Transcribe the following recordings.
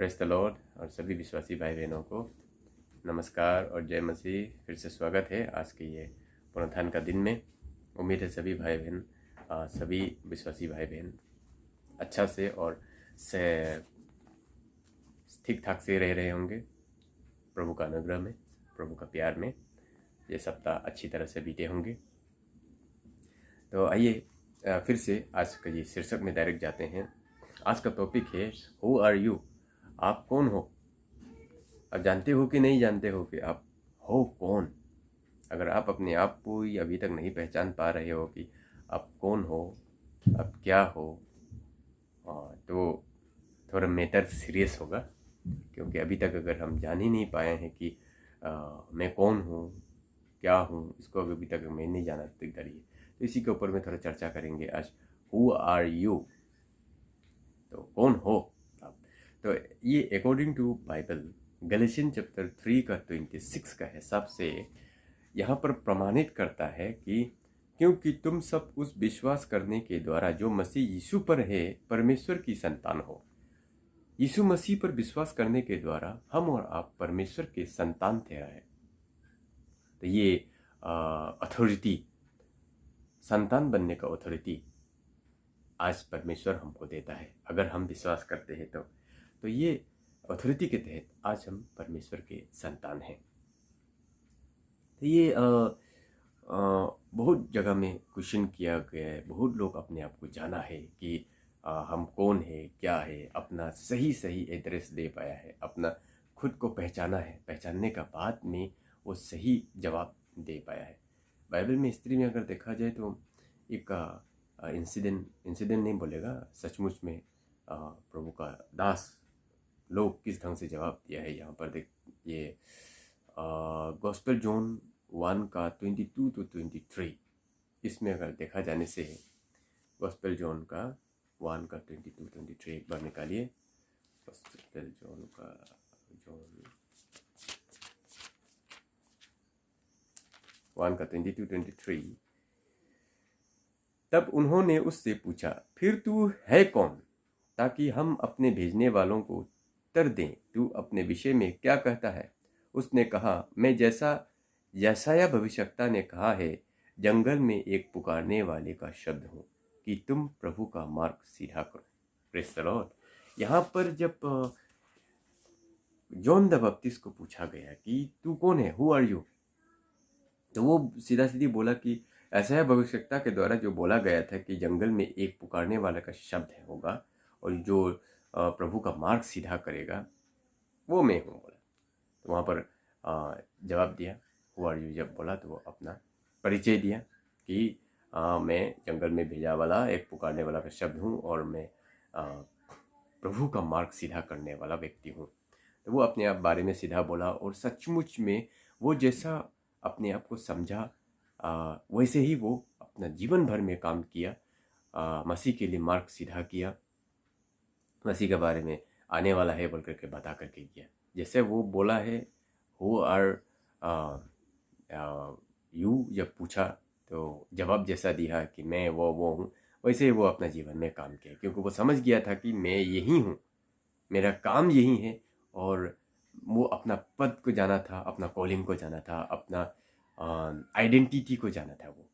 Praise the Lord और सभी विश्वासी भाई बहनों को नमस्कार और जय मसीह। फिर से स्वागत है आज के ये पुनरुत्थान का दिन में। उम्मीद है सभी भाई बहन सभी विश्वासी भाई बहन अच्छा से और से ठीक ठाक से रह रहे होंगे। प्रभु का अनुग्रह में, प्रभु का प्यार में ये सप्ताह अच्छी तरह से बीते होंगे। तो आइए फिर से आज का ये शीर्षक में डायरेक्ट जाते हैं। आज का टॉपिक है हु आर यू। आप कौन हो? आप जानते हो कि नहीं जानते हो कि आप हो कौन? अगर आप अपने आप को ही अभी तक नहीं पहचान पा रहे हो कि आप कौन हो, आप क्या हो, तो थोड़ा मैटर सीरियस होगा। क्योंकि अभी तक अगर हम जान ही नहीं पाए हैं कि मैं कौन हूँ, क्या हूँ, इसको अभी तक मैं नहीं जाना करिए, तो इसी के ऊपर में थोड़ा चर्चा करेंगे आज। हु आर यू, तो कौन हो आप? तो ये अकॉर्डिंग टू बाइबल गैलेशियन चैप्टर 3 का 26 का हिसाब से यहाँ पर प्रमाणित करता है कि क्योंकि तुम सब उस विश्वास करने के द्वारा जो मसीह यीशु पर है परमेश्वर की संतान हो। यीशु मसीह पर विश्वास करने के द्वारा हम और आप परमेश्वर के संतान ठहराए। तो ये अथॉरिटी, संतान बनने का अथॉरिटी आज परमेश्वर हमको देता है अगर हम विश्वास करते हैं तो ये अथॉरिटी के तहत आज हम परमेश्वर के संतान हैं। तो ये बहुत जगह में क्वेश्चन किया गया है। बहुत लोग अपने आप को जाना है कि हम कौन है, क्या है, अपना सही एड्रेस दे पाया है, अपना खुद को पहचाना है, पहचानने का बाद में वो सही जवाब दे पाया है। बाइबल में हिस्ट्री में अगर देखा जाए तो एक इंसिडेंट नहीं बोलेगा, सचमुच में प्रभु का दास लोग किस ढंग से जवाब दिया है। यहाँ पर देख, ये गॉस्पेल जॉन 1 का 22 to 23, इसमें अगर देखा जाने से गॉस्पेल जॉन का 1 का 22-23 एक बार निकालिए। गॉस्पेल जॉन का 1 का 22-23। तब उन्होंने उससे पूछा, फिर तू है कौन, ताकि हम अपने भेजने वालों को उत्तर दें। तू अपने विषय में क्या कहता है? उसने कहा, मैं जैसा यशायाह भविष्यवक्ता ने कहा है, जंगल में एक पुकारने वाले का शब्द हूँ कि तुम प्रभु का मार्ग सीधा करो। Praise the Lord. यहाँ पर जब जॉन द बपतिस्ट को पूछा गया कि तू कौन है, हु आर यू, तो वो सीधा सीधी बोला कि ऐसा भविष्यवक्ता के द्वारा जो बोला गया था कि जंगल में एक पुकारने वाला का शब्द है होगा और जो प्रभु का मार्ग सीधा करेगा वो मैं हूँ बोला। तो वहाँ पर जवाब दिया, हु आर यू जब बोला तो वो अपना परिचय दिया कि मैं जंगल में भेजा वाला एक पुकारने वाला का शब्द हूँ और मैं प्रभु का मार्ग सीधा करने वाला व्यक्ति हूँ। तो वो अपने आप बारे में सीधा बोला और सचमुच में वो जैसा अपने आप को समझा वैसे ही वो अपना जीवन भर में काम किया, मसीह के लिए मार्ग सीधा किया, मसीह के बारे में आने वाला है बोल करके बता करके किया। जैसे वो बोला है हु आर यू जब पूछा तो जवाब जैसा दिया कि मैं वो हूँ, वैसे ही वो अपना जीवन में काम किया, क्योंकि वो समझ गया था कि मैं यही हूँ, मेरा काम यही है। और वो अपना पद को जाना था, अपना कॉलिंग को जाना था, अपना आइडेंटिटी को जाना था वो।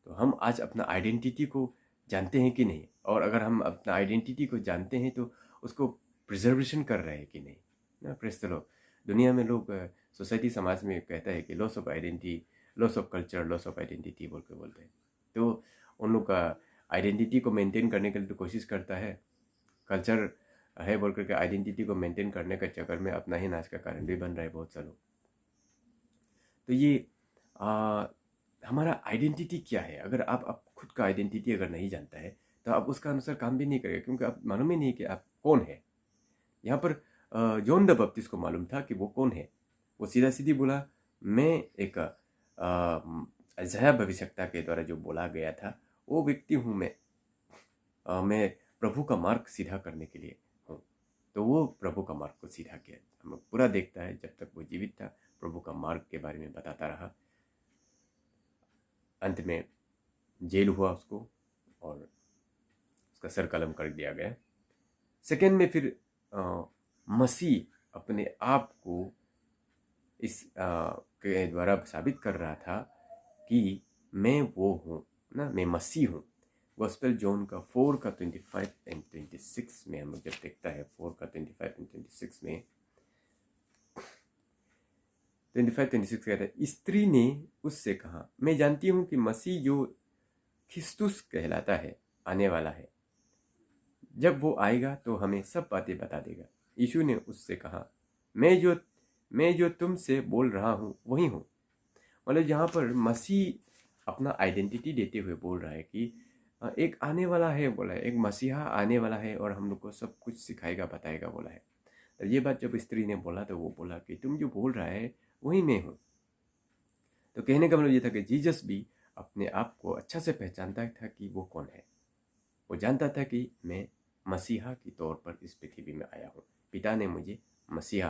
तो हम आज अपना आइडेंटिटी को जानते हैं कि नहीं? और अगर हम अपना आइडेंटिटी को जानते हैं तो उसको प्रिजर्वेशन कर रहे हैं कि नहीं ना? Praise the Lord. दुनिया में लोग सोसाइटी समाज में कहता है कि loss of identity, loss of culture, loss of identity बोल के बोलते हैं। तो उन लोग का आइडेंटिटी को मेंटेन करने के लिए तो कोशिश करता है, कल्चर है बोल करके आइडेंटिटी को मेंटेन करने के चक्कर में अपना ही नाश का कारण भी बन रहा है बहुत सा लोग। तो ये हमारा आइडेंटिटी क्या है? अगर आप खुद का आइडेंटिटी अगर नहीं जानता है तो आप उसका अनुसार काम भी नहीं करेगा, क्योंकि आप मालूम ही नहीं कि आप कौन है। यहाँ पर जॉन द बपतिस्ट को मालूम था कि वो कौन है। वो सीधा सीधी बोला, मैं एक यशायाह भविष्यवक्ता के द्वारा जो बोला गया था वो व्यक्ति हूँ मैं प्रभु का मार्ग सीधा करने के लिए हूँ। तो वो प्रभु का मार्ग को सीधा किया। हम पूरा देखता है, जब तक वो जीवित था प्रभु का मार्ग के बारे में बताता रहा। अंत में जेल हुआ उसको और उसका सर कलम कर दिया गया। सेकेंड में फिर मसीह अपने आप को इस के द्वारा साबित कर रहा था कि मैं वो हूँ ना, मैं मसीह हूँ। गॉस्पेल जॉन का 4 का 25 एंड 26 में हम जब देखता है, 4 का 25 एंड 26 में 25-26 कहता है, स्त्री ने उससे कहा, मैं जानती हूँ कि मसीह जो ख्रिस्तुस कहलाता है आने वाला है। जब वो आएगा तो हमें सब बातें बता देगा। यीशु ने उससे कहा, मैं जो तुमसे बोल रहा हूँ वही हूँ। मतलब यहाँ पर मसीह अपना आइडेंटिटी देते हुए बोल रहा है कि एक आने वाला है, बोला है, एक मसीहा आने वाला है और हम लोग को सब कुछ सिखाएगा बताएगा, बोला है। तो ये बात जब स्त्री ने बोला तो वो बोला कि तुम जो बोल रहा है वही मैं हूँ। तो कहने का मतलब ये था कि जीसस भी अपने आप को अच्छा से पहचानता था कि वो कौन है। वो जानता था कि मैं मसीहा के तौर पर इस पृथ्वी में आया हूँ, पिता ने मुझे मसीहा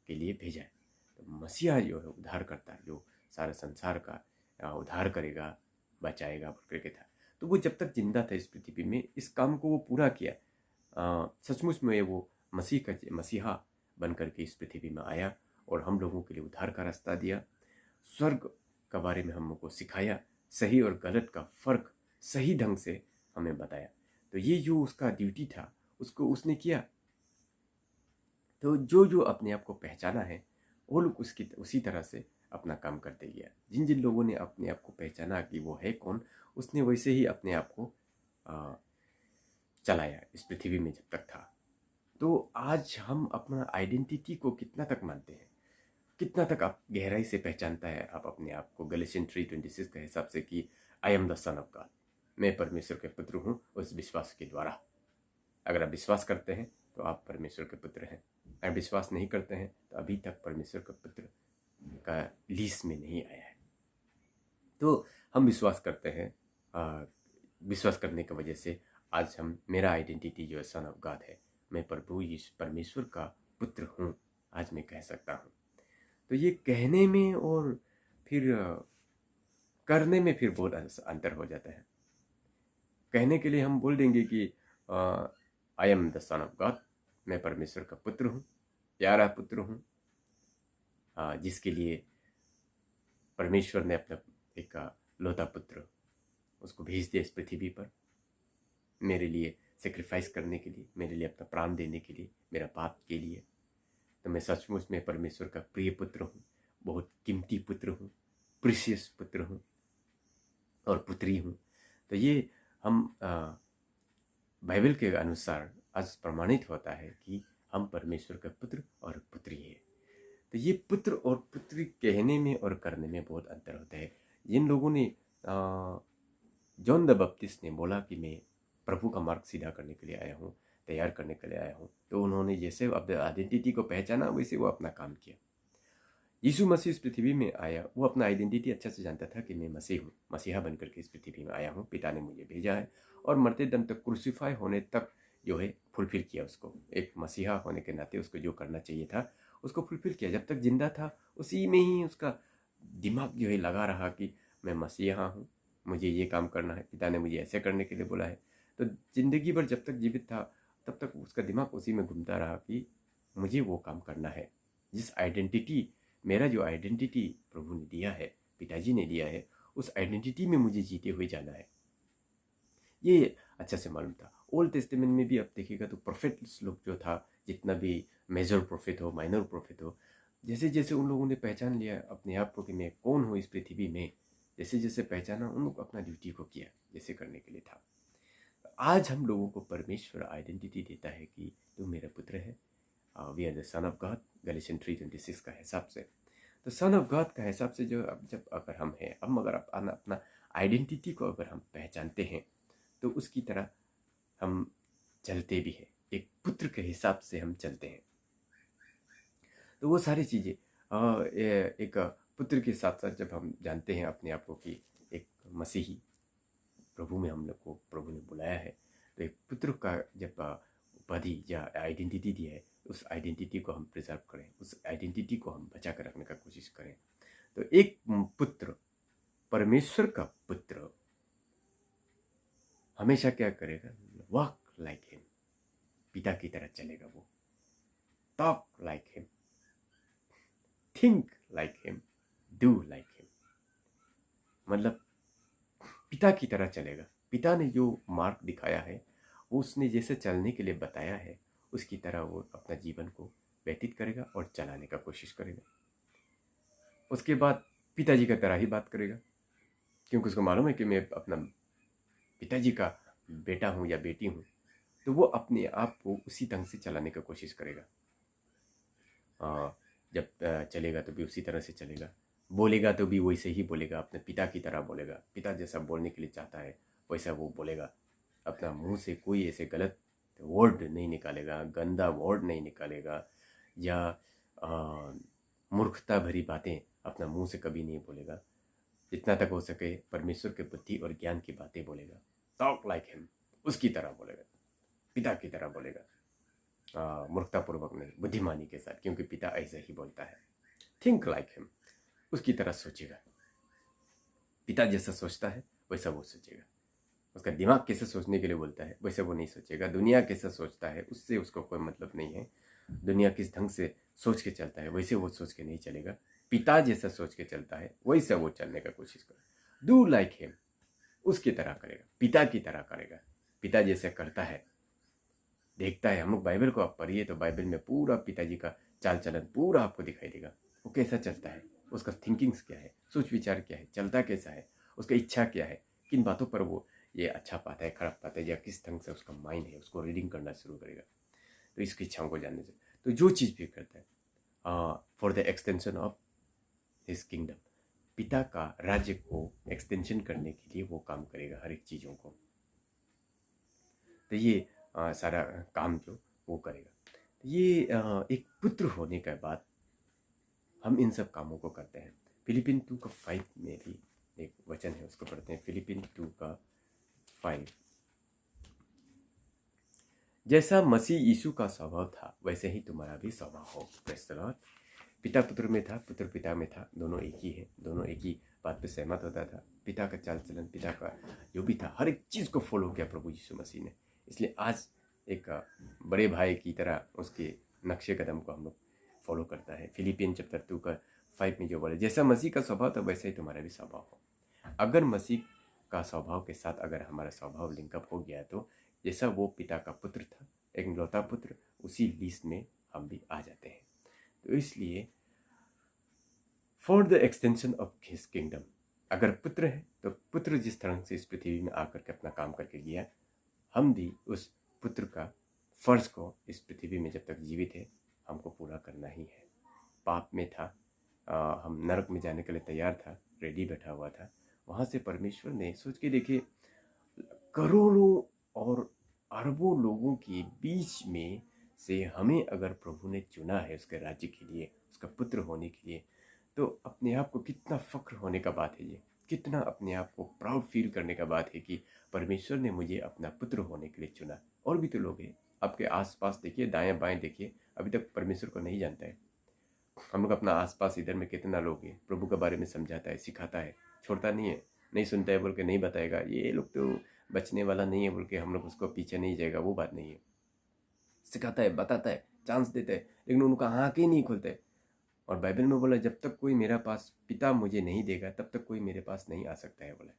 के लिए भेजा है। तो मसीहा जो है उद्धार करता है, जो सारे संसार का उद्धार करेगा, बचाएगा करके था। तो वो जब तक जिंदा था इस पृथ्वी में इस काम को वो पूरा किया। सचमुच में वो मसीहा बन करके इस पृथ्वी में आया और हम लोगों के लिए उद्धार का रास्ता दिया, स्वर्ग के बारे में हम लोग को सिखाया, सही और गलत का फर्क सही ढंग से हमें बताया। तो ये जो उसका ड्यूटी था उसको उसने किया। तो जो जो अपने आप को पहचाना है वो लोग उसकी उसी तरह से अपना काम करते गया। जिन जिन लोगों ने अपने आप को पहचाना कि वो है कौन, उसने वैसे ही अपने आप को चलाया इस पृथ्वी में जब तक था। तो आज हम अपना आइडेंटिटी को कितना तक मानते हैं, कितना तक आप गहराई से पहचानता है आप अपने आप को। गैलेशियन 3:26 के हिसाब से कि I am the son of God, मैं परमेश्वर के पुत्र हूँ उस विश्वास के द्वारा। अगर आप विश्वास करते हैं तो आप परमेश्वर के पुत्र हैं। अगर विश्वास नहीं करते हैं तो अभी तक परमेश्वर के पुत्र का लीस्ट में नहीं आया है। तो हम विश्वास करते हैं, विश्वास करने की वजह से आज हम, मेरा आइडेंटिटी जो है सन ऑफ गॉड है, मैं प्रभु यीशु परमेश्वर का पुत्र हूँ, आज मैं कह सकता हूँ। तो ये कहने में और फिर करने में फिर बहुत अंतर हो जाता है। कहने के लिए हम बोल देंगे कि I am the son of God, मैं परमेश्वर का पुत्र हूँ, प्यारा पुत्र हूँ, जिसके लिए परमेश्वर ने अपना एक लौता पुत्र उसको भेज दिया इस पृथ्वी पर मेरे लिए सेक्रीफाइस करने के लिए, मेरे लिए अपना प्राण देने के लिए, मेरा पाप के लिए। तो मैं सचमुच में परमेश्वर का प्रिय पुत्र हूँ, बहुत कीमती पुत्र हूँ, प्रीशियस पुत्र हूँ और पुत्री हूँ। तो ये हम बाइबल के अनुसार आज प्रमाणित होता है कि हम परमेश्वर का पुत्र और पुत्री है। तो ये पुत्र और पुत्री कहने में और करने में बहुत अंतर होता है। जिन लोगों ने जॉन द बपतिस्ट ने बोला कि मैं प्रभु का मार्ग सीधा करने के लिए आया हूँ, तैयार करने के लिए आया हूँ, तो उन्होंने जैसे अपने आइडेंटिटी को पहचाना वैसे वो अपना काम किया। यीशु मसीह इस पृथ्वी में आया, वो अपना आइडेंटिटी अच्छा से जानता था कि मैं मसीह हूँ, मसीहा बनकर के इस पृथ्वी में आया हूँ, पिता ने मुझे भेजा है। और मरते दम तक, क्रूसीफाई होने तक जो है फुलफिल किया उसको। एक मसीहा होने के नाते उसको जो करना चाहिए था उसको फुलफिल किया। जब तक जिंदा था उसी में ही उसका दिमाग जो है लगा रहा कि मैं मसीहा हूँ, मुझे ये काम करना है, पिता ने मुझे ऐसे करने के लिए बोला है। तो जिंदगी भर जब तक जीवित था तब तक उसका दिमाग उसी में घूमता रहा कि मुझे वो काम करना है। जिस आइडेंटिटी, मेरा जो आइडेंटिटी प्रभु ने दिया है, पिताजी ने दिया है, उस आइडेंटिटी में मुझे जीते हुए जाना है, ये अच्छा से मालूम था। ओल्ड टेस्टामेंट में भी आप देखिएगा तो प्रोफेट्स लोग जो था, जितना भी मेजर प्रोफेट हो, माइनर प्रोफेट हो, जैसे जैसे उन लोगों ने पहचान लिया अपने आप को कि मैं कौन हूँ इस पृथ्वी में, जैसे जैसे पहचाना उन लोग अपना ड्यूटी को किया जैसे करने के लिए था। आज हम लोगों को परमेश्वर आइडेंटिटी देता है कि तू मेरा पुत्र है, we are the son of God, Galatian 3:26 का हिसाब से। तो सन ऑफ गॉड का हिसाब से जो अब जब अगर हम हैं, अब अगर अपना आइडेंटिटी को अगर हम पहचानते हैं तो उसकी तरह हम चलते भी हैं, एक पुत्र के हिसाब से हम चलते हैं। तो वो सारी चीज़ें एक पुत्र के साथ साथ जब हम जानते हैं अपने आप को कि एक मसीही प्रभु में हम लोग को प्रभु ने बुलाया है, तो एक पुत्र का जब उपाधि या आइडेंटिटी दिया है, उस आइडेंटिटी को हम प्रिजर्व करें, उस आइडेंटिटी को हम बचा कर रखने का कोशिश करें। तो एक पुत्र, परमेश्वर का पुत्र हमेशा क्या करेगा, वॉक लाइक हिम, पिता की तरह चलेगा। वो talk like him, think like him, do like him. मतलब पिता की तरह चलेगा। पिता ने जो मार्ग दिखाया है, वो उसने जैसे चलने के लिए बताया है, उसकी तरह वो अपना जीवन को व्यतीत करेगा और चलाने का कोशिश करेगा। उसके बाद पिताजी का तरह ही बात करेगा, क्योंकि उसको मालूम है कि मैं अपना पिताजी का बेटा हूँ या बेटी हूँ, तो वो अपने आप को उसी ढंग से चलाने का कोशिश करेगा। जब चलेगा तो भी उसी तरह से चलेगा, बोलेगा तो भी वैसे ही बोलेगा, अपने पिता की तरह बोलेगा। पिता जैसा बोलने के लिए चाहता है वैसा वो बोलेगा। अपना मुंह से कोई ऐसे गलत वर्ड नहीं निकालेगा, गंदा वर्ड नहीं निकालेगा, या मूर्खता भरी बातें अपना मुंह से कभी नहीं बोलेगा। जितना तक हो सके परमेश्वर के बुद्धि और ज्ञान की बातें बोलेगा। टॉक लाइक हिम, उसकी तरह बोलेगा, पिता की तरह बोलेगा, मूर्खतापूर्वक नहीं, बुद्धिमानी के साथ, क्योंकि पिता ऐसे ही बोलता है। थिंक लाइक हिम, उसकी तरह सोचेगा। पिता जैसा सोचता है वैसा वो सोचेगा। उसका दिमाग कैसे सोचने के लिए बोलता है वैसे वो नहीं सोचेगा। दुनिया कैसा सोचता है उससे उसको कोई मतलब नहीं है। दुनिया किस ढंग से सोच के चलता है वैसे वो सोच के नहीं चलेगा। पिता जैसा सोच के चलता है वैसे वो चलने का कोशिश करेगा। डू लाइक हिम, उसकी तरह करेगा, पिता की तरह करेगा। पिता जैसे करता है, देखता है। हम लोग बाइबल को आप पढ़िए तो बाइबल में पूरा पिताजी का चाल चलन पूरा आपको दिखाई देगा। वो कैसा चलता है, उसका थिंकिंग्स क्या है, सोच विचार क्या है, चलता कैसा है, उसका इच्छा क्या है, किन बातों पर वो ये अच्छा पाता है, खराब पाता है, या किस ढंग से उसका माइंड है, उसको रीडिंग करना शुरू करेगा। तो इसकी इच्छाओं को जानने से तो जो चीज़ भी करता है for the extension of his kingdom, पिता का राज्य को एक्सटेंशन करने के लिए वो काम करेगा हर एक चीज़ों को। तो ये सारा काम जो वो करेगा। तो ये एक पुत्र होने के बाद हम इन सब कामों को करते हैं। फिलिपिन 2:5 में भी एक वचन है, उसको पढ़ते हैं। फिलिपिन 2:5, जैसा मसीह यीशु का स्वभाव था वैसे ही तुम्हारा भी स्वभाव हो। Praise the Lord. पिता पुत्र में था, पुत्र पिता में था, दोनों एक ही है, दोनों एक ही बात पे सहमत होता था। पिता का चाल चलन, पिता का जो भी था, हर एक चीज़ को फॉलो किया प्रभु यीशु मसीह ने। इसलिए आज एक बड़े भाई की तरह उसके नक्शे कदम को हम लोग फॉलो करता है। फिलिपियन चैप्टर 2:5 में जो बोले, जैसा मसीह का स्वभाव था वैसे ही तुम्हारा भी स्वभाव हो। अगर मसीह का स्वभाव के साथ अगर हमारा स्वभाव लिंकअप हो गया तो जैसा वो पिता का पुत्र था, एक लौता पुत्र, उसी लिस्ट में हम भी आ जाते हैं। तो इसलिए for the extension of his kingdom, अगर पुत्र है तो पुत्र जिस तरह से इस पृथ्वी में आकर के अपना काम करके गया, हम भी उस पुत्र का फर्ज को इस पृथ्वी में जब तक जीवित है हमको पूरा करना ही है। पाप में था, हम नरक में जाने के लिए तैयार था, रेडी बैठा हुआ था। वहाँ से परमेश्वर ने, सोच के देखिए, करोड़ों और अरबों लोगों के बीच में से हमें अगर प्रभु ने चुना है उसके राज्य के लिए, उसका पुत्र होने के लिए, तो अपने आप को कितना फ़ख्र होने का बात है। ये कितना अपने आप को प्राउड फील करने का बात है कि परमेश्वर ने मुझे अपना पुत्र होने के लिए चुना। और भी तो लोग हैं आपके आसपास, देखिए दाएं बाएं देखिए, अभी तक परमेश्वर को नहीं जानता है। हम लोग अपना आसपास इधर में कितना लोग हैं, प्रभु के बारे में समझाता है, सिखाता है, छोड़ता नहीं है। नहीं सुनता है बोल के नहीं बताएगा, ये लोग तो बचने वाला नहीं है बोल के हम लोग उसको पीछे नहीं जाएगा, वो बात नहीं है। सिखाता है, बताता है, चांस देता है, लेकिन उनका आँख ही नहीं खुलता है। और बाइबल में बोला, जब तक कोई मेरा पास, पिता मुझे नहीं देगा तब तक कोई मेरे पास नहीं आ सकता है बोला।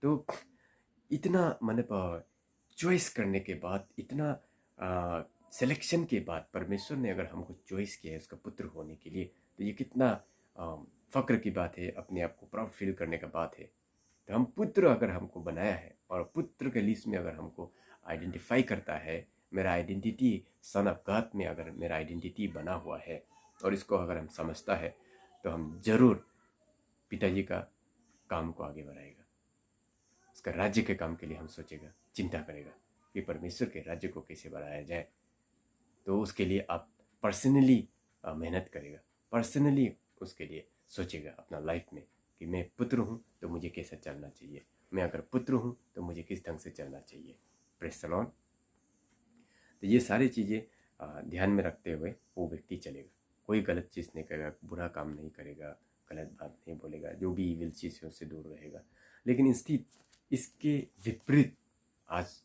तो इतना मतलब चॉइस करने के बाद, इतना सिलेक्शन के बाद परमेश्वर ने अगर हमको चॉइस किया है उसका पुत्र होने के लिए, तो ये कितना फ़ख्र की बात है, अपने आप को प्राउड फील करने का बात है। तो हम पुत्र अगर हमको बनाया है और पुत्र के लिस्ट में अगर हमको आइडेंटिफाई करता है, मेरा आइडेंटिटी सन ऑफ गॉड में अगर मेरा आइडेंटिटी बना हुआ है और इसको अगर हम समझता है, तो हम जरूर पिताजी का काम को आगे बढ़ाएगा। उसका राज्य के काम के लिए हम सोचेगा, चिंता करेगा कि परमेश्वर के राज्य को कैसे बढ़ाया जाए। तो उसके लिए आप पर्सनली मेहनत करेगा, पर्सनली उसके लिए सोचेगा अपना लाइफ में कि मैं पुत्र हूँ तो मुझे कैसा चलना चाहिए, मैं अगर पुत्र हूँ तो मुझे किस ढंग से चलना चाहिए। Praise the Lord. तो ये सारी चीज़ें ध्यान में रखते हुए वो व्यक्ति चलेगा। कोई गलत चीज़ नहीं करेगा, बुरा काम नहीं करेगा, गलत बात नहीं बोलेगा, जो भी इविल चीज़ है उससे दूर रहेगा। लेकिन इसके विपरीत आज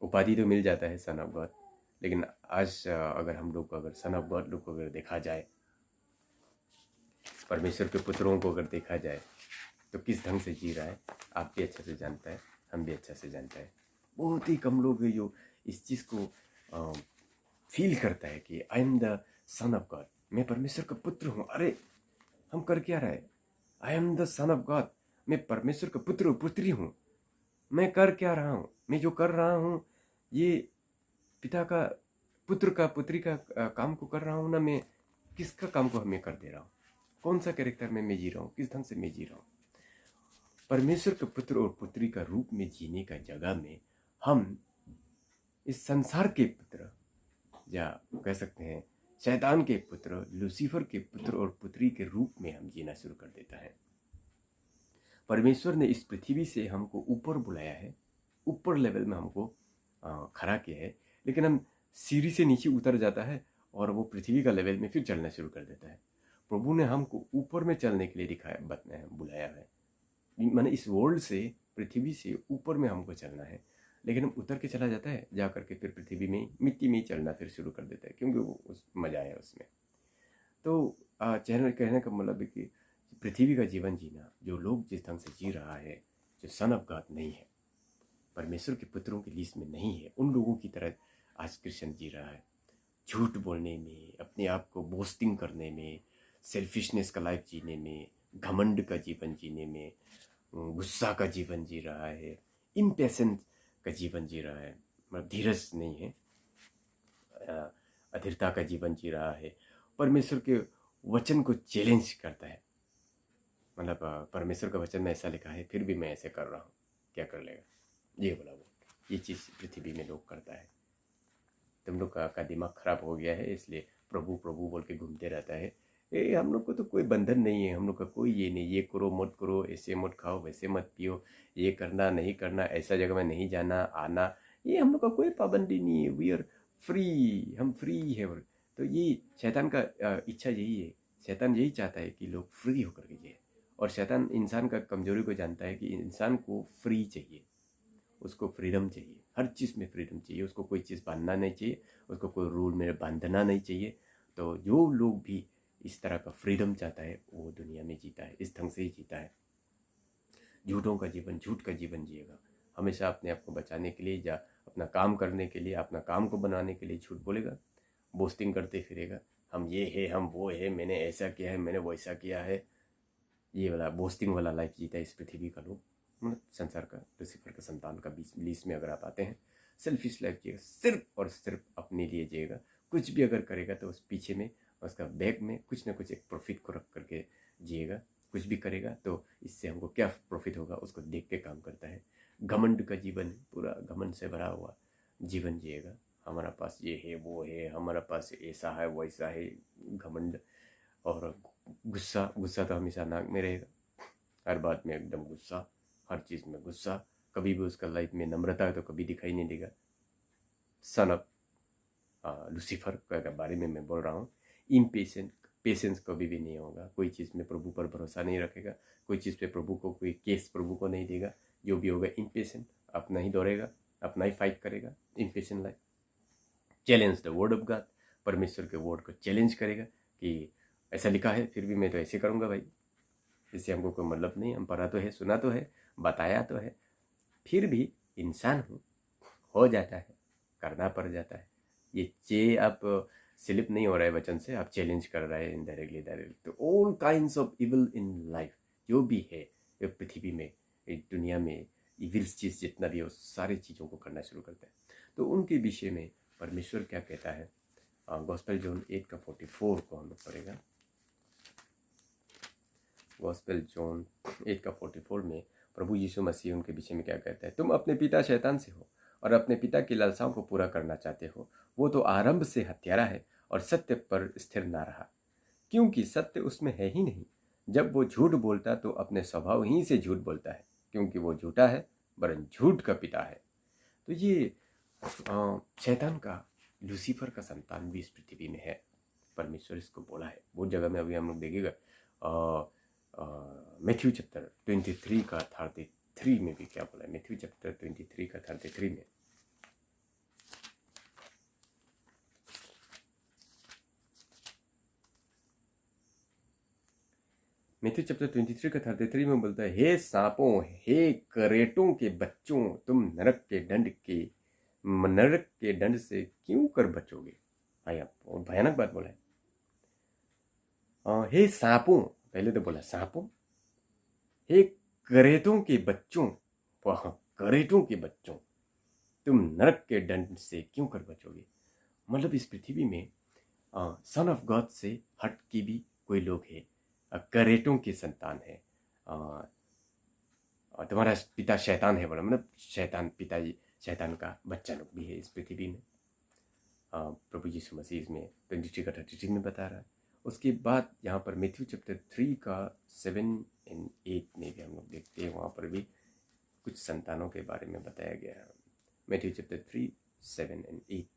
उपाधि तो मिल जाता है सन ऑफ गॉड, लेकिन आज अगर हम लोग को, अगर सन ऑफ गॉड लोग को अगर देखा जाए, परमेश्वर के पुत्रों को अगर देखा जाए, तो किस ढंग से जी रहा है आप भी अच्छे से जानता है, हम भी अच्छा से जानता है। बहुत ही कम लोग हैं जो इस चीज़ को फील करता है कि I am the son of God, मैं परमेश्वर का पुत्र हूँ। अरे हम कर क्या रहे? I am the son of God, मैं परमेश्वर का पुत्र और पुत्री हूँ। मैं कर क्या रहा हूँ? मैं जो कर रहा हूँ ये पिता का, पुत्र का, पुत्री का काम को कर रहा हूँ ना, मैं किसका काम को हमें कर दे रहा हूँ? कौन सा कैरेक्टर में मैं जी रहा हूँ? किस ढंग से मैं जी रहा हूँ? परमेश्वर के पुत्र और पुत्री का रूप में जीने का जगह में हम इस संसार के पुत्र, या कह सकते हैं शैतान के पुत्र, लूसीफर के पुत्र और पुत्री के रूप में हम जीना शुरू कर देता है। परमेश्वर ने इस पृथ्वी से हमको ऊपर बुलाया है, ऊपर लेवल में हमको खड़ा किया है, लेकिन हम सीढ़ी से नीचे उतर जाता है और वो पृथ्वी का लेवल में फिर चलना शुरू कर देता है। प्रभु ने हमको ऊपर में चलने के लिए दिखाया, बुलाया है। मैंने इस वर्ल्ड से, पृथ्वी से ऊपर में हमको चलना है, लेकिन हम उतर के चला जाता है, जा करके फिर पृथ्वी में, मिट्टी में ही चलना फिर शुरू कर देता है, क्योंकि वो उस मजा है उसमें। तो कहने का मतलब है कि पृथ्वी का जीवन जीना, जो लोग जिस ढंग से जी रहा है, जो सन ऑफ गॉड नहीं है, परमेश्वर के पुत्रों की लिस्ट में नहीं है, उन लोगों की तरह आज क्रिश्चियन जी रहा है। झूठ बोलने में, अपने आप को बोस्टिंग करने में, सेल्फिशनेस का लाइफ जीने में, घमंड का जीवन जीने में, गुस्सा का जीवन जी रहा है, इम्पेशेंस का जीवन जी रहा है, मतलब धीरज नहीं है, अधीरता का जीवन जी रहा है। परमेश्वर के वचन को चैलेंज करता है, मतलब परमेश्वर का वचन में ऐसा लिखा है फिर भी मैं ऐसे कर रहा हूँ, क्या कर लेगा, ये बोला वो। ये चीज़ पृथ्वी में लोग करता है। तुम लोग का दिमाग खराब हो गया है, इसलिए प्रभु प्रभु बोल के घूमते रहता है। हम लोग को तो कोई बंधन नहीं है, हम लोग का कोई ये नहीं, ये करो मत करो, ऐसे मत खाओ, वैसे मत पियो, ये करना नहीं करना, ऐसा जगह में नहीं जाना आना, ये हम लोग का कोई पाबंदी नहीं है। वी आर फ्री, हम फ्री है। तो ये शैतान का इच्छा यही है, शैतान यही चाहता है कि लोग फ्री होकर के जिए। और शैतान इंसान का कमजोरी को जानता है कि इंसान को फ्री चाहिए, उसको फ्रीडम चाहिए, हर चीज़ में फ्रीडम चाहिए, उसको कोई चीज़ बांधना नहीं चाहिए, उसको कोई रूल में बांधना नहीं चाहिए। तो जो लोग भी इस तरह का फ्रीडम चाहता है वो दुनिया में जीता है, इस ढंग से ही जीता है। झूठों का जीवन, झूठ का जीवन जिएगा, हमेशा अपने आप को बचाने के लिए या अपना काम करने के लिए, अपना काम को बनाने के लिए झूठ बोलेगा, बोस्टिंग करते फिरेगा, हम ये है, हम वो है, मैंने ऐसा किया है, मैंने वैसा किया है। ये वाला बोस्टिंग वाला लाइफ जीता है इस पृथ्वी का लोग, मतलब संसार का, लूसीफर का संतान का बीच लिस्ट में अगर आप आते हैं। सेल्फिश लाइफ जिएगा, सिर्फ और सिर्फ अपने लिए जिएगा। कुछ भी अगर करेगा तो उस पीछे में, उसका बैग में कुछ ना कुछ एक प्रॉफिट को रख करके जिएगा। कुछ भी करेगा तो इससे हमको क्या प्रॉफिट होगा, उसको देख के काम करता है। घमंड का जीवन, पूरा घमंड से भरा हुआ जीवन जिएगा। हमारा पास ये है, वो है, हमारा पास ऐसा है, वैसा है, घमंड। और गुस्सा, गुस्सा तो हमेशा नाक में रहेगा, हर बात में एकदम गुस्सा, हर चीज़ में गुस्सा। कभी भी उसका लाइफ में नम्रता है तो कभी दिखाई नहीं देगा। सन ऑफ लूसीफर के बारे में मैं बोल रहा हूँ। इम्पेशेंट, पेशेंस कभी भी नहीं होगा, कोई चीज़ में प्रभु पर भरोसा नहीं रखेगा, कोई चीज़ पे प्रभु को, कोई केस प्रभु को नहीं देगा। जो भी होगा इम्पेशेंट, अपना ही दौड़ेगा, अपना ही फाइट करेगा, impatient life. Challenge the word of God, परमेश्वर के वर्ड को चैलेंज करेगा कि ऐसा लिखा है फिर भी मैं तो ऐसे करूँगा भाई, इससे हमको कोई मतलब नहीं, हम पढ़ा तो है, सुना तो है, बताया तो है, फिर भी इंसान हूँ, हो जाता है, करना पड़ जाता है। ये आप स्लिप नहीं हो रहा है वचन से, आप चैलेंज कर रहे हैं इनडायरेक्टली डायरेक्टली। तो all kinds of evil in life जो भी है ये पृथ्वी में, इस दुनिया में, इविल चीज़ जितना भी है उस सारी चीज़ों को करना शुरू करता है। तो उनके विषय में परमेश्वर क्या कहता है, गॉस्पेल जॉन 8:44 को हम लोग पढ़ेगा। गॉस्पेल जॉन 8:44 में प्रभु यीशु मसीह उनके विषय में क्या कहता है, तुम अपने पिता शैतान से हो और अपने पिता की लालसाओं को पूरा करना चाहते हो। वो तो आरंभ से हत्यारा है और सत्य पर स्थिर ना रहा, क्योंकि सत्य उसमें है ही नहीं। जब वो झूठ बोलता तो अपने स्वभाव ही से झूठ बोलता है, क्योंकि वो झूठा है, वरन झूठ का पिता है। तो ये शैतान का, लूसीफर का संतान भी इस पृथ्वी में है। परमेश्वर इसको बोला है बहुत जगह में, अभी हम लोग देखेगा मैथ्यू चैप्टर 23 का 33 में भी क्या बोला है। मैथ्यू चैप्टर 23 का 33 में मैथ्यू चैप्टर 23 का 33 में बोलता है, हे सांपों, हे करेटों के बच्चों, तुम नरक के दंड से क्यों कर बचोगे। भाई आप बहुत भयानक बात बोला है। हे सांपों, पहले तो बोला सांपों, हे करेटों के बच्चों, वाह, करेटों के बच्चों, तुम नरक के दंड से क्यों कर बचोगे। मतलब इस पृथ्वी में सन ऑफ गॉड से हट के भी कोई लोग है, करेटों की संतान है। तुम्हारा पिता शैतान है बोला, मतलब शैतान, पिताजी शैतान का बच्चा लोग भी है इस पृथ्वी में। प्रभु यीशु मसीह में 23 का 33 में बता रहा है। उसके बाद यहाँ पर मैथ्यू चैप्टर 3 का 7 और 8 में भी हम लोग देखते हैं, वहाँ पर भी कुछ संतानों के बारे में बताया गया है। मैथ्यू चैप्टर 3, 7 और 8।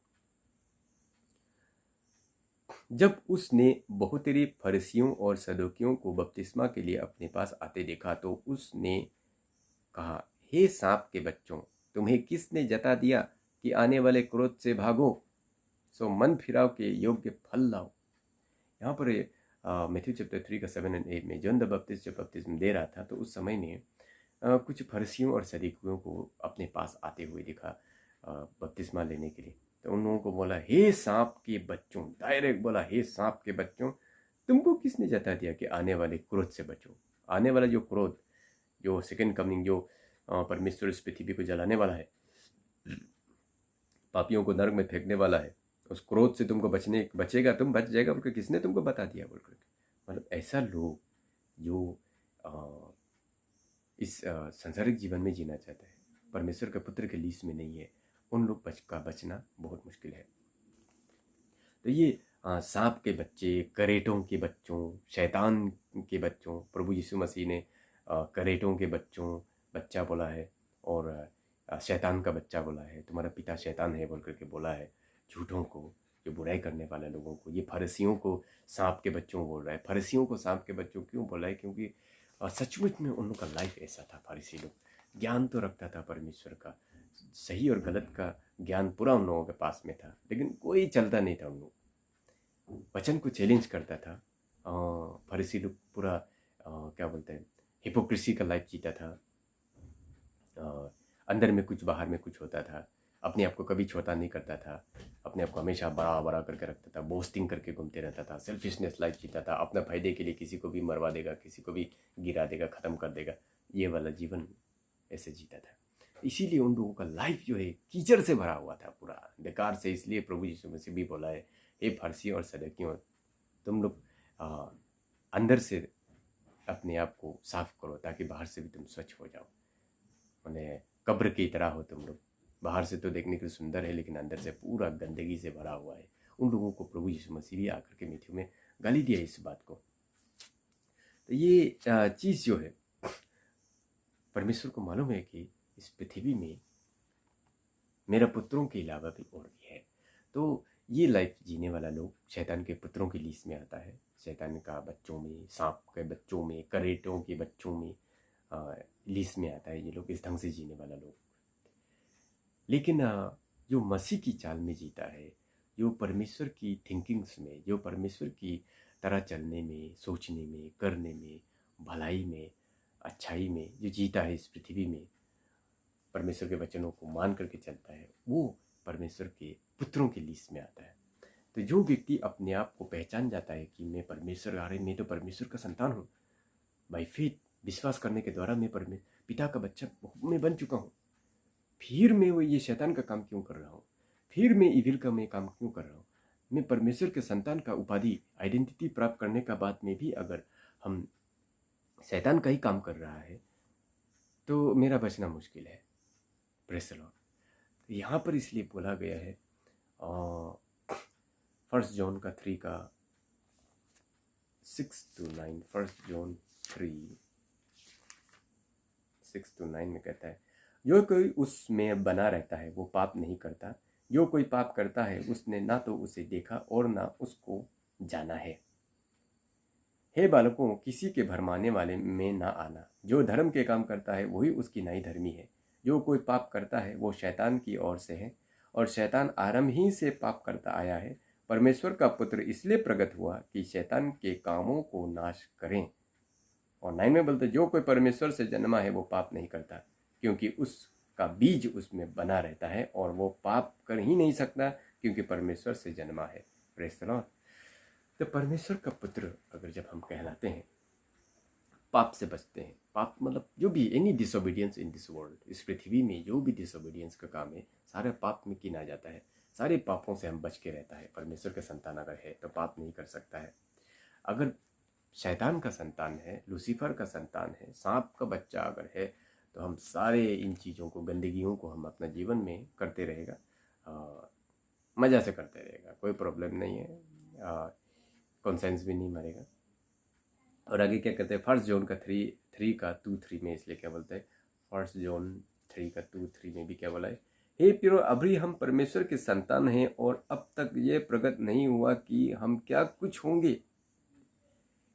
जब उसने बहुतेरे फरीसियों और सदूकियों को बपतिस्मा के लिए अपने पास आते देखा तो उसने कहा, हे सांप के बच्चों, तुम्हें किसने जता दिया कि आने वाले क्रोध से भागो, सो मन फिराव के योग्य फल लाओ। यहाँ पर मैथ्यू चैप्टर 3 का 7 और 8 में जॉन द बैप्टिस्ट जब बपतिस्मा दे रहा था तो उस समय में कुछ फरीसियों और सदूकियों को अपने पास आते हुए दिखा बपतिस्मा लेने के लिए। तो उन लोगों को बोला, हे सांप के बच्चों, डायरेक्ट बोला, हे सांप के बच्चों, तुमको किसने जता दिया कि आने वाले क्रोध से बचो। आने वाला जो क्रोध, जो सेकेंड कमिंग, जो परमेश्वर इस पृथ्वी को जलाने वाला है, पापियों को नरक में फेंकने वाला है, उस क्रोध से तुमको बचेगा, तुम बच जाएगा बोलकर किसने तुमको बता दिया बोलकर। मतलब ऐसा लोग जो इस संसारिक जीवन में जीना चाहता है, परमेश्वर के पुत्र के लीस में नहीं है, उन लोग का बचना बहुत मुश्किल है। तो ये सांप के बच्चे, करेटों के बच्चों, शैतान के बच्चों, प्रभु यीशु मसीह ने करेटों के बच्चों बच्चा बोला है और शैतान का बच्चा बोला है, तुम्हारा पिता शैतान है बोल करके बोला है। झूठों को, जो बुराई करने वाले लोगों को, ये फरीसियों को सांप के बच्चों बोल रहा है। फरीसियों को सांप के बच्चों क्यों बोला है? क्योंकि सचमुच में उन लोग का लाइफ ऐसा था। फरीसी लोग ज्ञान तो रखता था परमेश्वर का, सही और गलत का ज्ञान पूरा उन लोगों के पास में था, लेकिन कोई चलता नहीं था। उन लोग वचन को चैलेंज करता था। फरीसी लोग पूरा क्या बोलते हैं, हिपोक्रेसी का लाइफ जीता था। अंदर में कुछ, बाहर में कुछ होता था। अपने आप को कभी छोटा नहीं करता था, अपने आप को हमेशा बड़ा बड़ा करके रखता था, बोस्टिंग करके घूमते रहता था, सेल्फिशनेस लाइफ जीता था। अपने फायदे के लिए किसी को भी मरवा देगा, किसी को भी गिरा देगा, ख़त्म कर देगा, ये वाला जीवन ऐसे जीता था। इसीलिए उन लोगों का लाइफ जो है कीचड़ से भरा हुआ था, पूरा बेकार से। इसलिए प्रभु यीशु मसीह भी बोला है, हे फरीसियों और सदूकियों, तुम लोग अंदर से अपने आप को साफ करो ताकि बाहर से भी तुम स्वच्छ हो जाओ। मैंने कब्र की तरह हो तुम लोग, बाहर से तो देखने के लिए सुंदर है लेकिन अंदर से पूरा गंदगी से भरा हुआ है। उन लोगों को प्रभु यीशु मसीह भी आकर के मैथ्यू में गाली दिया इस बात को। तो ये चीज़ जो है, परमेश्वर को मालूम है कि इस पृथ्वी में मेरा पुत्रों के अलावा भी और भी है। तो ये लाइफ जीने वाला लोग शैतान के पुत्रों की लिस्ट में आता है। शैतान का बच्चों में, सांप के बच्चों में, करेटों के बच्चों में लिस्ट में आता है ये लोग, इस ढंग से जीने वाला लोग। लेकिन जो मसीह की चाल में जीता है, जो परमेश्वर की थिंकिंग्स में, जो परमेश्वर की तरह चलने में, सोचने में, करने में, भलाई में, अच्छाई में जो जीता है इस पृथ्वी में, परमेश्वर के वचनों को मान करके चलता है, वो परमेश्वर के पुत्रों की लिस्ट में आता है। तो जो व्यक्ति अपने आप को पहचान जाता है कि मैं परमेश्वर, अरे मैं तो परमेश्वर का संतान हूँ, बाय फेथ, विश्वास करने के द्वारा मैं पिता का बच्चा मैं बन चुका हूँ, फिर मैं वो ये शैतान का काम क्यों कर रहा हूँ, फिर मैं इविल का मैं काम क्यों कर रहा हूँ। मैं परमेश्वर के संतान का उपाधि, आइडेंटिटी प्राप्त करने का बाद में भी अगर हम शैतान का ही काम कर रहा है तो मेरा बचना मुश्किल है। Praise the Lord. यहाँ पर इसलिए बोला गया है 1 जॉन का 3 का 6-9, 1 जॉन 3 6-9 में कहता है, जो कोई उसमें बना रहता है वो पाप नहीं करता, जो कोई पाप करता है उसने ना तो उसे देखा और ना उसको जाना है। हे बालकों, किसी के भरमाने वाले में ना आना, जो धर्म के काम करता है वही उसकी नई धर्मी है। जो कोई पाप करता है वो शैतान की ओर से है, और शैतान आरंभ ही से पाप करता आया है। परमेश्वर का पुत्र इसलिए प्रकट हुआ कि शैतान के कामों को नाश करें। और 9 में बोलते जो कोई परमेश्वर से जन्मा है वो पाप नहीं करता, क्योंकि उसका बीज उसमें बना रहता है और वो पाप कर ही नहीं सकता, क्योंकि परमेश्वर से जन्मा है। Praise the Lord. तो परमेश्वर का पुत्र अगर जब हम कहलाते हैं, पाप से बचते हैं। पाप मतलब जो भी any disobedience in this world, इस पृथ्वी में जो भी डिसोबीडियंस का काम है सारे पाप में गिना जाता है। सारे पापों से हम बच के रहता है। परमेश्वर का संतान अगर है तो पाप नहीं कर सकता है। अगर शैतान का संतान है, लूसीफर का संतान है, सांप का बच्चा अगर है, तो हम सारे इन चीज़ों को, गंदगियों को हम अपना जीवन में करते रहेगा, मज़ा से करते रहेगा, कोई प्रॉब्लम नहीं है, कॉन्सेंस भी नहीं मरेगा। और आगे क्या कहते हैं, फर्स्ट जॉन का 3:3 में, इसलिए क्या बोलते हैं, फर्स्ट जॉन 3:2-3 में भी क्या बोला है, हे प्रियो, अभी हम परमेश्वर के संतान हैं और अब तक ये प्रकट नहीं हुआ कि हम क्या कुछ होंगे।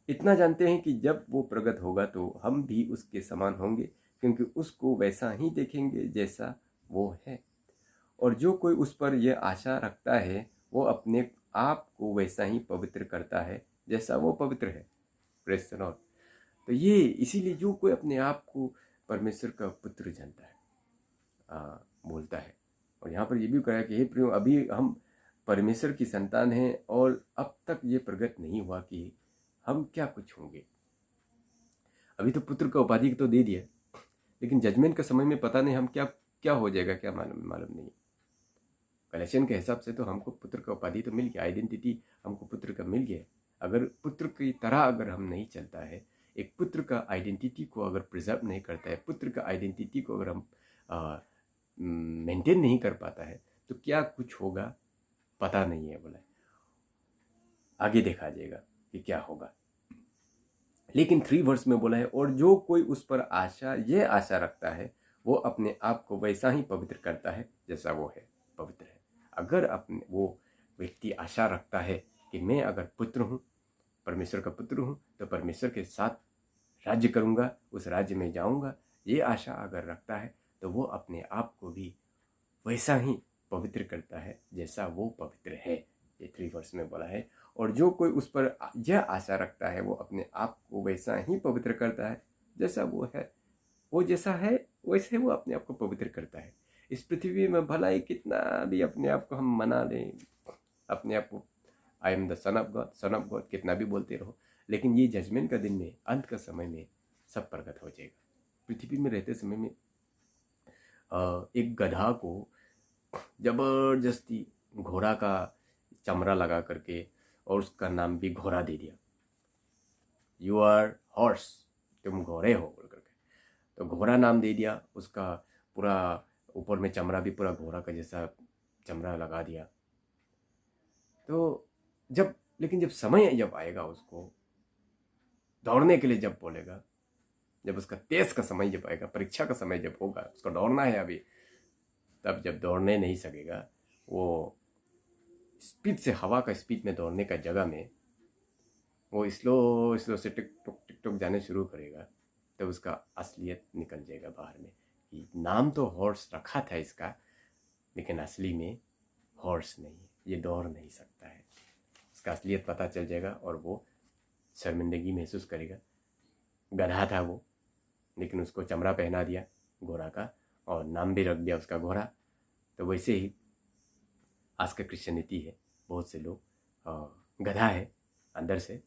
इतना जानते हैं कि जब वो प्रकट होगा तो हम भी उसके समान होंगे, क्योंकि उसको वैसा ही देखेंगे जैसा वो है। और जो कोई उस पर यह आशा रखता है वो अपने आप को वैसा ही पवित्र करता है जैसा वो पवित्र है। Praise the Lord. तो ये इसीलिए जो कोई अपने आप को परमेश्वर का पुत्र जानता है, बोलता है। और यहाँ पर ये भी कहा कि हे प्रियो, अभी हम परमेश्वर की संतान हैं और अब तक ये प्रकट नहीं हुआ कि हम क्या कुछ होंगे। अभी तो पुत्र का उपाधि तो दे दिया, लेकिन जजमेंट का समय में पता नहीं हम क्या हो जाएगा, क्या मालूम नहीं। कलेक्शन के हिसाब से तो हमको पुत्र का उपाधि तो मिल गया, आइडेंटिटी हमको पुत्र का मिल गया। अगर पुत्र की तरह अगर हम नहीं चलता है, एक पुत्र का आइडेंटिटी को अगर प्रिजर्व नहीं करता है, पुत्र का आइडेंटिटी को अगर हम मेंटेन नहीं कर पाता है, तो क्या कुछ होगा पता नहीं है। बोला आगे देखा जाएगा कि क्या होगा। लेकिन 3 वर्स में बोला है, और जो कोई उस पर ये आशा रखता है वो अपने आप को वैसा ही पवित्र करता है जैसा वो है पवित्र है। अगर अपने वो व्यक्ति आशा रखता है कि मैं अगर पुत्र हूँ, परमेश्वर का पुत्र हूँ, तो परमेश्वर के साथ राज्य करूँगा, उस राज्य में जाऊँगा, ये आशा अगर रखता है तो वो अपने आप को भी वैसा ही पवित्र करता है जैसा वो पवित्र है। ये 3 वर्स में बोला है। और जो कोई उस पर यह आशा रखता है वो अपने आप को वैसा ही पवित्र करता है जैसा वो है। वो जैसा है वैसे वो अपने आप को पवित्र करता है। इस पृथ्वी में भला ही कितना भी अपने आप को हम मना लें, अपने आप को I am the son of God कितना भी बोलते रहो, लेकिन ये जजमेंट का दिन में, अंत का समय में सब प्रकट हो जाएगा। पृथ्वी में रहते समय में एक गधा को जबरदस्ती घोड़ा का चमड़ा लगा करके और उसका नाम भी घोड़ा दे दिया, यू आर हॉर्स, तुम घोड़े हो बोल करके। तो घोड़ा नाम दे दिया, उसका पूरा ऊपर में चमड़ा भी पूरा घोड़ा का जैसा चमड़ा लगा दिया। तो लेकिन जब समय जब आएगा, उसको दौड़ने के लिए जब बोलेगा, जब उसका टेस्ट का समय जब आएगा, परीक्षा का समय जब होगा, उसको दौड़ना है अभी, तब जब दौड़ने नहीं सकेगा, वो स्पीड से, हवा का स्पीड में दौड़ने का जगह में वो स्लो से टिक टुक जाने शुरू करेगा, तब उसका असलियत निकल जाएगा बाहर में कि नाम तो हॉर्स रखा था इसका, लेकिन असली में हॉर्स नहीं है, ये दौड़ नहीं सकता है। उसका असलियत पता चल जाएगा और वो शर्मिंदगी महसूस करेगा। गधा था वो, लेकिन उसको चमड़ा पहना दिया घोड़ा का और नाम भी रख दिया उसका घोड़ा। तो वैसे ही आज का क्रिश्चियनिटी है, बहुत से लोग गधा है अंदर से,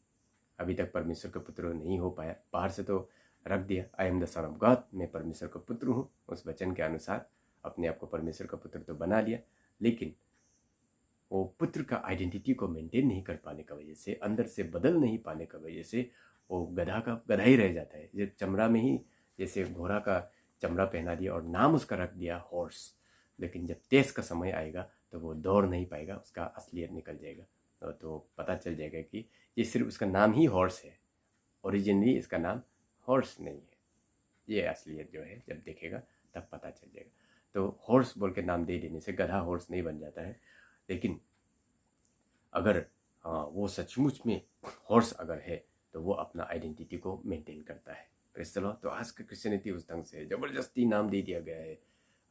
अभी तक परमेश्वर का पुत्र नहीं हो पाया। बाहर से तो रख दिया, I am the son of God, मैं परमेश्वर का पुत्र हूँ, उस वचन के अनुसार अपने आप को परमेश्वर का पुत्र तो बना लिया, लेकिन वो पुत्र का आइडेंटिटी को मेंटेन नहीं कर पाने का वजह से, अंदर से बदल नहीं पाने का वजह से वो गधा ही रह जाता है। ये चमड़ा में ही, जैसे घोड़ा का चमड़ा पहना दिया और नाम उसका रख दिया हॉर्स, लेकिन जब टेस्ट का समय आएगा तो वो दौड़ नहीं पाएगा, उसका असलियत निकल जाएगा। तो पता चल जाएगा कि ये सिर्फ उसका नाम ही हॉर्स है, ओरिजिनली इसका नाम हॉर्स नहीं है। ये असलियत जो है जब देखेगा तब पता चल जाएगा। तो हॉर्स बोल के नाम दे देने से गधा हॉर्स नहीं बन जाता है, लेकिन अगर वो सचमुच में हॉर्स अगर है तो वो अपना आइडेंटिटी को मेंटेन करता है। Praise the Lord. तो आज का क्रिश्चियनिटी उस ढंग से ज़बरदस्ती नाम दे दिया गया है,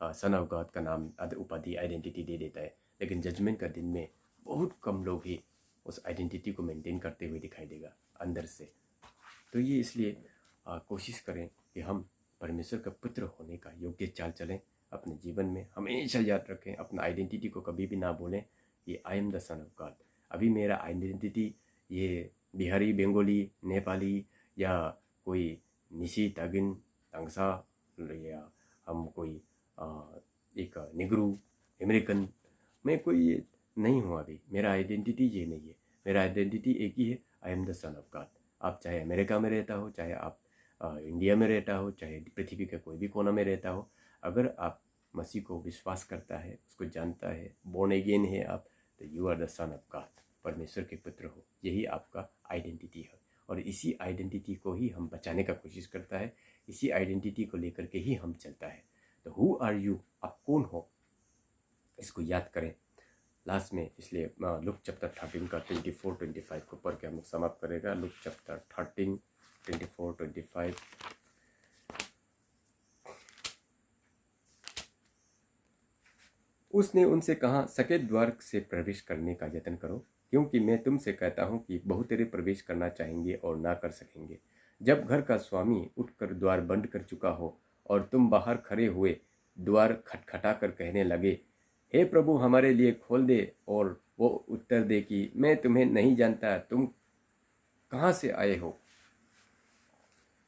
सन ऑफ गॉड का नाम, उपाधि, आइडेंटिटी दे देता है, लेकिन जजमेंट का दिन में बहुत कम लोग ही उस आइडेंटिटी को मेंटेन करते हुए दिखाई देगा अंदर से। तो ये इसलिए कोशिश करें कि हम परमेश्वर का पुत्र होने का योग्य चाल चलें। अपने जीवन में हमेशा याद रखें, अपना आइडेंटिटी को कभी भी ना भूलें कि I am the son of God. अभी मेरा आइडेंटिटी ये बिहारी, बंगाली, नेपाली या कोई निशी, तगिन, तंगसा या हम कोई एक निगरू, अमेरिकन, मैं कोई ये नहीं हूँ। अभी मेरा आइडेंटिटी ये नहीं है। मेरा आइडेंटिटी एक ही है, I am the son of God. आप चाहे अमेरिका में रहता हो, चाहे आप इंडिया में रहता हो, चाहे पृथ्वी के कोई भी कोना में रहता हो, अगर आप मसीह को विश्वास करता है, उसको जानता है, बोर्न अगेन है आप, तो you are the son of God, परमेश्वर के पुत्र हो। यही आपका आइडेंटिटी है और इसी आइडेंटिटी को ही हम बचाने का कोशिश करता है, इसी आइडेंटिटी को लेकर के ही हम चलता है। तो हु आर यू, आप कौन हो, इसको याद करें लास्ट में। इसलिए लुक चैप्टर 13 का 24-25 को पढ़ के हम लोग समाप्त करेगा। Look chapter 13 24-25। उसने उनसे कहा, सकेत द्वार से प्रवेश करने का यत्न करो, क्योंकि मैं तुमसे कहता हूँ कि बहुतेरे प्रवेश करना चाहेंगे और ना कर सकेंगे। जब घर का स्वामी उठकर द्वार बंद कर चुका हो और तुम बाहर खड़े हुए द्वार खटखटा कर कहने लगे, हे प्रभु हमारे लिए खोल दे, और वो उत्तर दे कि मैं तुम्हें नहीं जानता, तुम कहाँ से आए हो।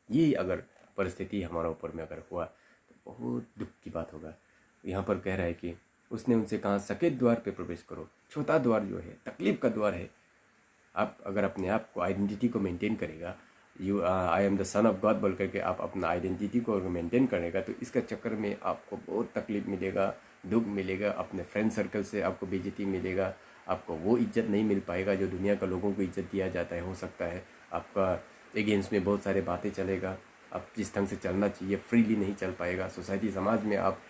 ये अगर परिस्थिति हमारा ऊपर में अगर हुआ तो बहुत दुख की बात होगा। यहाँ पर कह रहा है कि उसने उनसे कहा, सकेत द्वार पे प्रवेश करो। छोटा द्वार जो है तकलीफ का द्वार है। आप अगर अपने आप को, आइडेंटिटी को मेंटेन करेगा, I am the son of God बोल करके आप अपना आइडेंटिटी को मेंटेन करेगा, तो इसका चक्कर में आपको बहुत तकलीफ मिलेगा, दुख मिलेगा। अपने फ्रेंड सर्कल से आपको बेइज्जती मिलेगा, आपको वो इज्जत नहीं मिल पाएगा जो दुनिया का लोगों को इज्जत दिया जाता है। हो सकता है आपका अगेंस्ट में बहुत सारे बातें चलेगा, आप जिस ढंग से चलना चाहिए फ्रीली नहीं चल पाएगा। सोसाइटी, समाज में आप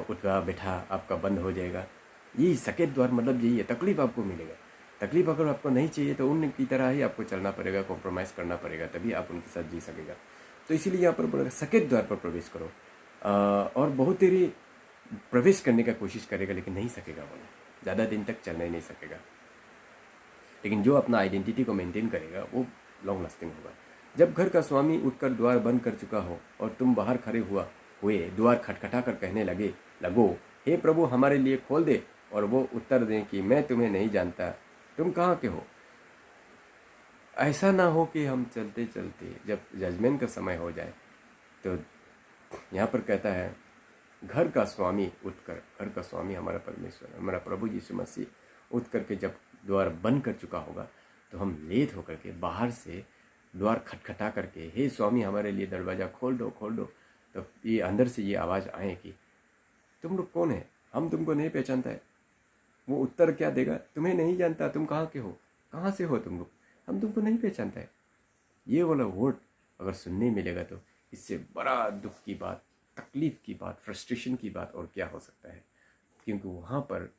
उठा बैठा आपका बंद हो जाएगा। यही सकेत द्वार मतलब यही है, तकलीफ आपको मिलेगा। तकलीफ अगर आपको नहीं चाहिए तो उनकी तरह ही आपको चलना पड़ेगा, कॉम्प्रोमाइज़ करना पड़ेगा, तभी आप उनके साथ जी सकेगा। तो इसीलिए यहाँ पर बोला सकेत द्वार पर प्रवेश करो। और बहुत देरी प्रवेश करने का कोशिश करेगा लेकिन नहीं सकेगा, बोला ज़्यादा दिन तक चलना ही नहीं सकेगा। लेकिन जो अपना आइडेंटिटी को मेंटेन करेगा वो लॉन्ग लास्टिंग होगा। जब घर का स्वामी उठकर द्वार बंद कर चुका हो और तुम बाहर खड़े हुए द्वार खटखटा कर कहने लगो, हे प्रभु हमारे लिए खोल दे, और वो उत्तर दें कि मैं तुम्हें नहीं जानता, तुम कहाँ के हो। ऐसा ना हो कि हम चलते चलते जब जजमेंट का समय हो जाए, तो यहाँ पर कहता है घर का स्वामी उठकर, घर का स्वामी हमारा परमेश्वर, हमारा प्रभु यीशु मसीह उठ करके जब द्वार बंद कर चुका होगा, तो हम लेट होकर के बाहर से द्वार खटखटा करके, हे स्वामी हमारे लिए दरवाज़ा खोल दो, खोल दो। तो ये अंदर से ये आवाज़ आए कि तुम लोग कौन है, हम तुमको नहीं पहचानता है। वो उत्तर क्या देगा, तुम्हें नहीं जानता, तुम कहाँ के हो, कहाँ से हो तुम लोग, हम तुमको नहीं पहचानता है। ये वाला वर्ड अगर सुनने मिलेगा तो इससे बड़ा दुख की बात, तकलीफ की बात, फ्रस्ट्रेशन की बात और क्या हो सकता है। क्योंकि वहाँ पर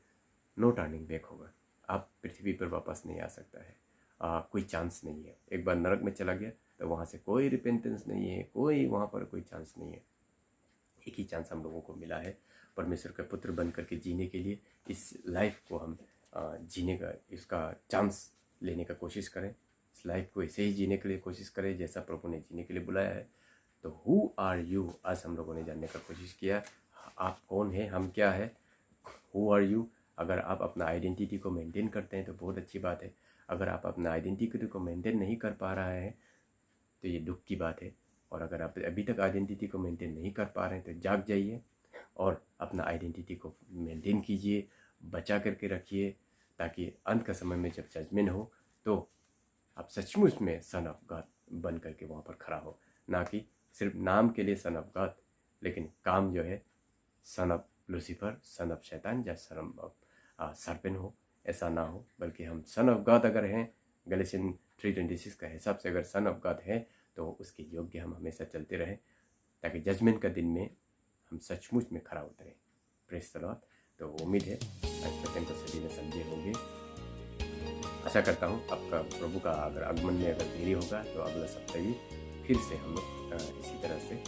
नो टर्निंग बैक होगा, आप पृथ्वी पर वापस नहीं आ सकता है। कोई चांस नहीं है। एक बार नरक में चला गया तो वहाँ से कोई रिपेंटेंस नहीं है, कोई वहाँ पर कोई चांस नहीं है। एक ही चांस हम लोगों को मिला है परमेश्वर का पुत्र बन करके जीने के लिए। इस लाइफ को हम जीने का, इसका चांस लेने का कोशिश करें। इस लाइफ को ऐसे ही जीने के लिए कोशिश करें जैसा प्रभु ने जीने के लिए बुलाया है। तो हु आर यू, आज हम लोगों ने जानने का कोशिश किया, आप कौन है, हम क्या है। हु आर यू, अगर आप अपना आइडेंटिटी को मेंटेन करते हैं तो बहुत अच्छी बात है। अगर आप अपना आइडेंटिटी को मेंटेन नहीं कर पा रहा है तो ये दुख की बात है। और अगर आप अभी तक आइडेंटिटी को मेंटेन नहीं कर पा रहे हैं तो जाग जाइए और अपना आइडेंटिटी को मेंटेन कीजिए, बचा करके रखिए, ताकि अंत का समय में जब जजमेंट हो तो आप सचमुच में सन ऑफ गॉड बन करके वहाँ पर खड़ा हो, ना कि सिर्फ नाम के लिए सन ऑफ गॉड, लेकिन काम जो है son of Lucifer, son of शैतान या सन ऑफ सरपेन हो, ऐसा ना हो। बल्कि हम सन ऑफ गॉड अगर हैं, गैलेशियन 3:26 का हिसाब से अगर सन ऑफ गॉड है तो उसके योग्य हम हमेशा चलते रहें, ताकि जजमेंट का दिन में हम सचमुच में खड़ा उतरें। Praise the Lord. तो उम्मीद है आज वचन को सभी ने समझे होंगे। आशा करता हूँ आपका प्रभु का अगर आगमन में अगर देरी होगा तो अगला सप्ताह ही फिर से हम लोग इसी तरह से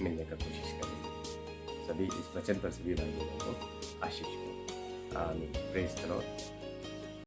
मिलने का कोशिश करेंगे। सभी इस वचन पर सभी भाई बहनों को आशीष हो। आमीन। Praise the Lord.